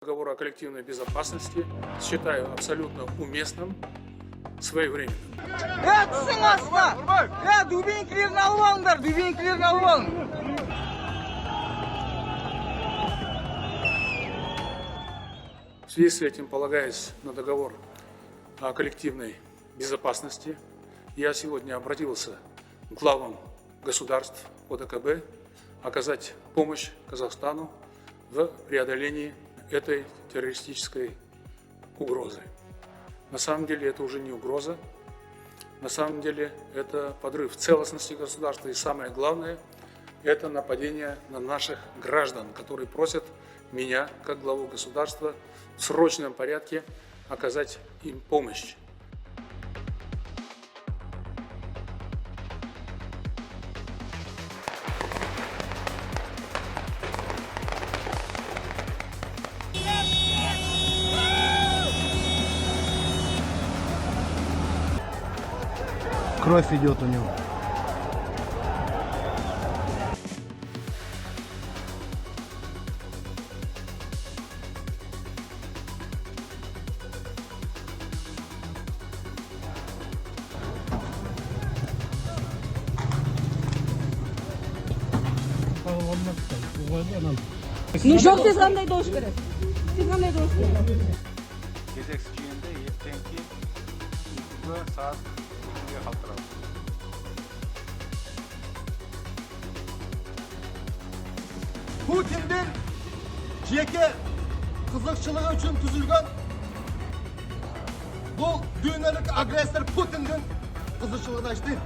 Договор о коллективной безопасности считаю абсолютно уместным, своевременным. В связи с этим, полагаясь на договор о коллективной безопасности, я сегодня обратился к главам государств ОДКБ оказать помощь Казахстану в преодолении этой террористической угрозы. На самом деле это уже не угроза, на самом деле это подрыв целостности государства, и самое главное, это нападение на наших граждан, которые просят меня, как главу государства, в срочном порядке оказать им помощь. Кровь идет у него. Ну жоқ тез қандай дауыс керек? Тез қандай дауыс керек? кезекші жиында ертеңгі сағат 2-ге қалдырады. Putin'in jeke kızıkçılığı için tüzülgen bu düğünlük agresör Putin'in kızıkçılığını açtı.